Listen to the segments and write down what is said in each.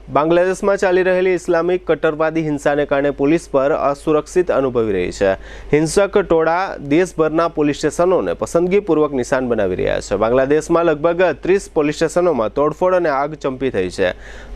બાંગ્લાદેશમાં ચાલી રહેલી ઇસ્લામિક કટ્ટરવાદી હિંસાને કારણે પોલીસ પર અસુરક્ષિત અનુભવી રહી છે। હિંસક ટોળા દેશભરના પોલીસ સ્ટેશનોને પસંદગીપૂર્વક નિશાન બનાવી રહ્યા છે। બાંગ્લાદેશમાં લગભગ 30 પોલીસ સ્ટેશનોમાં તોડફોડ અને આગ ચંપી થઈ છે।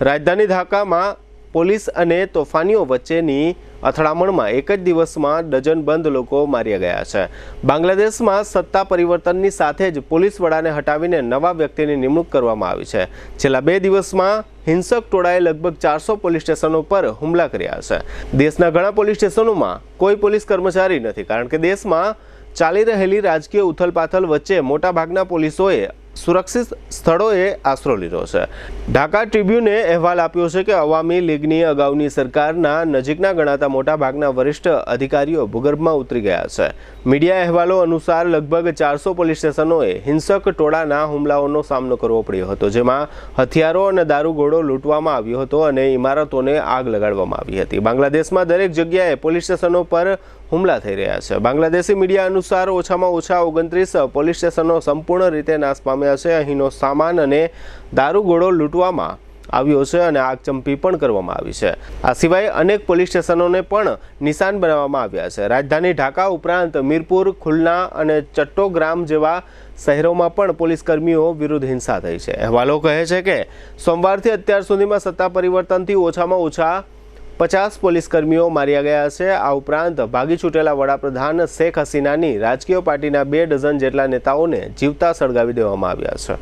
રાજધાની ઢાકામાં પોલીસ અને તોફાનીઓ વચ્ચેની અથડામણમાં એક જ દિવસમાં ડઝનબંધ લોકો માર્યા ગયા છે। બાંગ્લાદેશમાં સત્તા પરિવર્તનની સાથે જ પોલીસ વડાને હટાવીને નવા વ્યક્તિની નિમણૂક કરવામાં આવી છે। છેલ્લા 2 દિવસમાં હિંસક ટોળાએ લગભગ 400 પોલીસ સ્ટેશનો પર હુમલા કર્યા છે। દેશના ઘણા પોલીસ સ્ટેશનોમાં કોઈ પોલીસ કર્મચારી નથી, કારણ કે દેશમાં ચાલી રહેલી રાજકીય ઉથલપાથલ વચ્ચે મોટાભાગના પોલીસોએ સુરક્ષિત સ્થળોએ આશરો લીધો છે। ઢાકા ટ્રિબ્યુને અહેવાલ આપ્યો છે કે અવામી લીગની અગાઉની સરકારના નજીકના ગણાતા મોટાભાગના વરિષ્ઠ અધિકારીઓ ભૂગર્ભમાં ઉતરી ગયા છે। મીડિયા અહેવાલો અનુસાર લગભગ 400 પોલીસ સ્ટેશનોએ હિંસક ટોળાના હુમલાઓનો સામનો કરવો પડ્યો હતો, જેમાં હથિયારો અને દારૂગોળો લૂંટવામાં આવ્યો હતો અને ઇમારતોને આગ લગાડવામાં આવી હતી। બાંગ્લાદેશમાં દરેક જગ્યાએ પોલીસ સ્ટેશનો પર હુમલા થઈ રહ્યા છે। બાંગ્લાદેશી મીડિયા અનુસાર ઓછામાં ઓછા 29 પોલીસ સ્ટેશનો સંપૂર્ણ રીતે નાશ પામ્યા છે। અહીંનો સામાન અને દારૂગોળો લૂંટવામાં આવ્યો છે અને આગચંપી પણ કરવામાં આવી છે। આ સિવાય અનેક પોલીસ સ્ટેશનોને પણ નિશાન બનાવવામાં આવ્યા છે। રાજધાની ઢાકા ઉપરાંત મીરપુર, ખુલના અને ચટ્ટોગ્રામ જેવા શહેરોમાં પણ પોલીસ કર્મીઓ વિરુદ્ધ હિંસા થઈ છે। અહેવાલો કહે છે કે સોમવારથી અત્યાર સુધીમાં સત્તા પરિવર્તનથી ઓછામાં ઓછા 50 પોલીસ કર્મીઓ માર્યા ગયા છે। આ ઉપરાંત ભાગી છૂટેલા વડાપ્રધાન શેખ હસીનાની રાજકીય પાર્ટીના 2 ડઝન જેટલા નેતાઓને જીવતા સળગાવી દેવામાં આવ્યા છે।